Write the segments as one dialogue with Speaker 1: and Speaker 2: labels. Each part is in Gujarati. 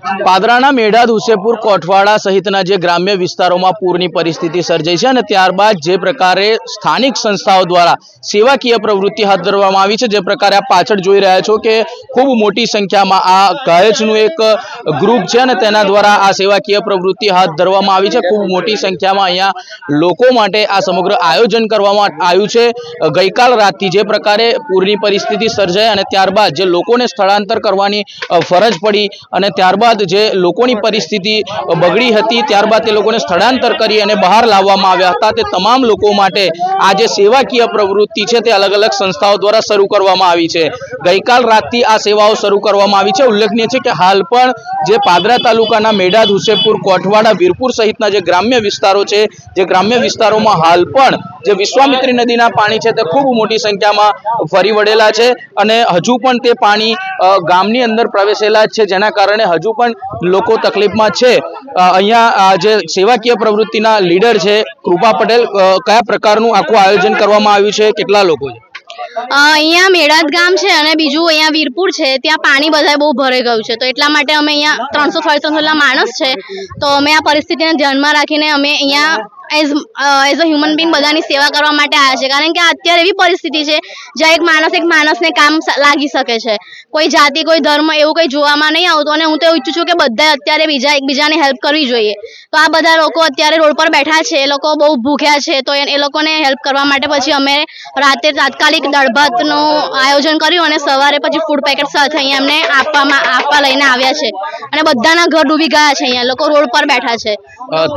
Speaker 1: પાદરાના મેઢાદ હુસેપુર કોઠવાડા સહિતના જે ગ્રામ્ય વિસ્તારોમાં પૂરની પરિસ્થિતિ સર્જાઈ છે અને ત્યારબાદ જે પ્રકારે સ્થાનિક સંસ્થાઓ દ્વારા સેવાકીય પ્રવૃત્તિ હાથ ધરવામાં આવી છે, જે પ્રકારે આપ પાછળ જોઈ રહ્યા છો કે ખૂબ મોટી સંખ્યામાં આ કહેજનું એક ગ્રુપ છે અને તેના દ્વારા આ સેવાકીય પ્રવૃત્તિ હાથ ધરવામાં આવી છે। ખૂબ મોટી સંખ્યામાં અહીંયા લોકો માટે આ સમગ્ર આયોજન કરવામાં આવ્યું છે। ગઈકાલ રાતથી જે પ્રકારે પૂરની પરિસ્થિતિ સર્જાઈ અને ત્યારબાદ જે લોકોને સ્થળાંતર કરવાની ફરજ પડી અને ત્યારબાદ જે લોકોની પરિસ્થિતિ બગડી હતી, ત્યારબાદ તે લોકોને સ્થળાંતર કરી અને બહાર લાવવામાં આવ્યા હતા। તે તમામ લોકો માટે આ જે સેવાકીય પ્રવૃત્તિ છે તે અલગ અલગ સંસ્થાઓ દ્વારા શરૂ કરવામાં આવી છે। ગઈકાલ રાતથી આ સેવાઓ શરૂ કરવામાં આવી છે। ઉલ્લેખનીય છે કે હાલ પણ જે પાદરા તાલુકાના મેઢાદ હુસેપુર કોઠવાડા વીરપુર સહિતના જે ગ્રામ્ય વિસ્તારો છે, જે ગ્રામ્ય વિસ્તારોમાં હાલ પણ જે વિશ્વામિત્રી નદીના પાણી છે તે ખૂબ મોટી સંખ્યામાં ફરી વળેલા છે અને હજુ પણ તે પાણી ગામની અંદર પ્રવેશેલા છે, જેના કારણે હજુ પણ લોકો તકલીફમાં છે। અહીંયા જે સેવાકીય પ્રવૃત્તિના લીડર છે કૃપા પટેલ, કયા પ્રકારનું આખું આયોજન કરવામાં આવ્યું છે, કેટલા લોકો છે?
Speaker 2: અહીંયા મેઢાદ ગામ છે અને બીજું અહીંયા વીરપુર છે, ત્યાં પાણી બધા બહુ ભરાઈ ગયું છે, તો એટલા માટે અમે અહીંયા 300 માણસ છે, તો અમે આ પરિસ્થિતિને ધ્યાનમાં રાખીને અમે અહીંયા એઝ અ હ્યુમન બીંગ બધાની સેવા કરવા માટે આવ્યા છે। કારણ કે અત્યારે એવી પરિસ્થિતિ છે જ્યાં એક માણસને કામ લાગી શકે છે, કોઈ જાતિ કોઈ ધર્મ એવું કંઈ જોવામાં નહીં આવતું અને હું તો એવું ઈચ્છું છું કે બધાએ અત્યારે એકબીજાને હેલ્પ કરવી જોઈએ। તો આ બધા લોકો અત્યારે રોડ પર બેઠા છે, એ લોકો બહુ ભૂખ્યા છે, તો એ લોકોને હેલ્પ કરવા માટે પછી અમે રાતે તાત્કાલિક દાળ ભાતનું આયોજન કર્યું અને સવારે પછી ફૂડ પેકેટ સાથે અહીંયા અમને આપવા લઈને આવ્યા છે અને બધાના ઘર ડૂબી ગયા છે, અહીંયા લોકો રોડ પર બેઠા છે।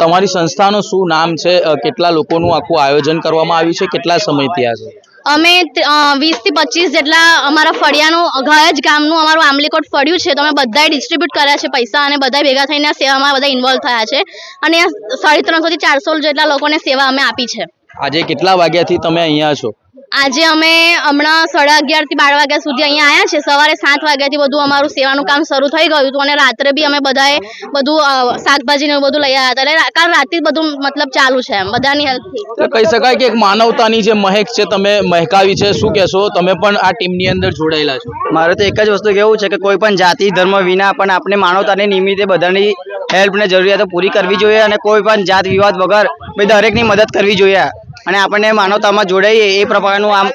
Speaker 1: તમારી સંસ્થાનું શું નામ છે? કેટલા લોકોનું આખું આયોજન કરવામાં આવ્યું છે? કેટલા સમયથી આ છે?
Speaker 2: અમે 20 થી 25 જેટલા અમારા ફળિયાનું ગયજ ગામનું અમારું આંબલીકોટ ફળિયું છે, તો અમે બધાએ ડિસ્ટ્રીબ્યુટ કર્યા છે પૈસા અને બધા ભેગા થઈને સેવામાં બધા ઇન્વોલ્વ થયા છે અને 350 થી 400 જેટલા લોકોને સેવા અમે આપી છે।
Speaker 1: આજે કેટલા વાગ્યાથી તમે અહીંયા છો?
Speaker 2: આજે અમે હમણાં 11:30 થી 12 વાગ્યા સુધી અહીંયા આવ્યા છે। સવારે 7 વાગ્યાથી બધું અમારું સેવાનું કામ શરૂ થઈ ગયું હતું અને રાત્રે બી અમે બધાએ બધું શાકભાજી ને બધું લઈ આવ્યા હતા, એટલે કાલ રાતથી બધું મતલબ ચાલુ છે એમ બધાની હેલ્પથી।
Speaker 1: કહી શકાય કે એક માનવતાની જે મહેક છે તમે મહેકાવી છે, શું કહેશો? તમે પણ આ ટીમની અંદર જોડાયેલા છો।
Speaker 3: મારે તો એક જ વસ્તુ કહેવું છે કે કોઈ પણ જાતિ ધર્મ વિના પણ આપણે માનવતાને નિમિત્તે બધાની હેલ્પ ને જરૂરિયાતો પૂરી કરવી જોઈએ અને કોઈ પણ જાત વિવાદ વગર દરેકની મદદ કરવી જોઈએ અને આપણને માનવતામાં જોડાઈએ એ પ્રકારનું આમ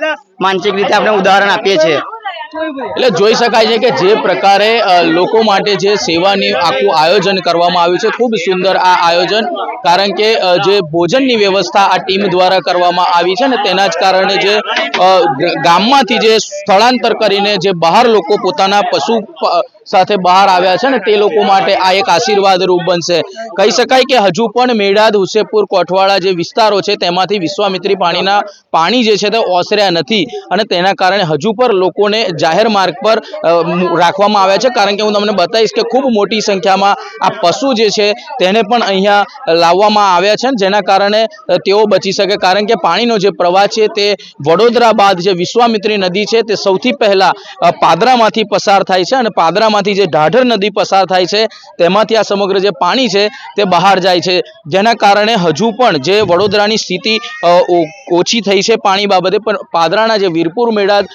Speaker 3: માનસિક રીતે આપણે ઉદાહરણ આપીએ છીએ।
Speaker 1: એટલે જોઈ શકાય છે કે જે પ્રકારે લોકો માટે જે સેવાની આખું આયોજન કરવામાં આવ્યું છે, ખૂબ સુંદર આ આયોજન, કારણ કે જે ભોજનની વ્યવસ્થા આ ટીમ દ્વારા કરવામાં આવી છે ને તેના જ કારણે જે ગામમાંથી જે સ્થળાંતર કરીને જે બહાર લોકો પોતાના પશુ સાથે બહાર આવ્યા છે ને તે લોકો માટે આ એક આશીર્વાદ રૂપ બનશે। કહી શકાય કે હજુ પણ મેઢાદ હુસેપુર કોઠવાડા જે વિસ્તારો છે તેમાંથી વિશ્વામિત્રી પાણી જે છે તે ઓસર્યા નથી અને તેના કારણે હજુ પણ લોકોને જાહેર માર્ગ પર રાખવામાં આવ્યા છે, કારણ કે હું તમને બતાવીશ કે ખૂબ મોટી સંખ્યામાં આ પશુ જે છે તેને પણ અહીંયા લાવવામાં આવ્યા છે, જેના કારણે તેઓ બચી શકે, કારણ કે પાણીનો જે પ્રવાહ છે તે વડોદરા બાદ જે વિશ્વામિત્રી નદી છે તે સૌથી પહેલા પાદરામાંથી પસાર થાય છે અને પાદરામાંથી જે ઢાઢર નદી પસાર થાય છે તેમાંથી આ સમગ્ર જે પાણી છે તે બહાર જાય છે, જેના કારણે હજુ પણ જે વડોદરાની સ્થિતિ ઓછી થઈ છે પાણી બાબતે, પણ પાદરાના જે વીરપુર મેઢાદ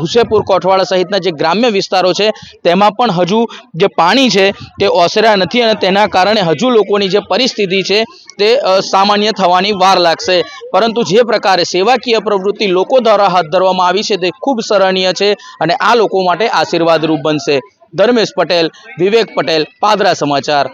Speaker 1: હુસેપુર કોઠવાડા સહિતના જે ગ્રામ્ય વિસ્તારો છે તેમાં પણ હજુ જે પાણી છે તે ઓસર્યા નથી અને તેના કારણે હજુ લોકોની જે પરિસ્થિતિ છે તે સામાન્ય થવાની વાર લાગશે। પરંતુ જે પ્રકારે સેવાકીય પ્રવૃત્તિ લોકો દ્વારા હાથ ધરવામાં આવી છે તે ખૂબ સરાહનીય છે અને આ લોકો માટે આશીર્વાદરૂપ બનશે। ધર્મેશ પટેલ, વિવેક પટેલ, પાદરા સમાચાર।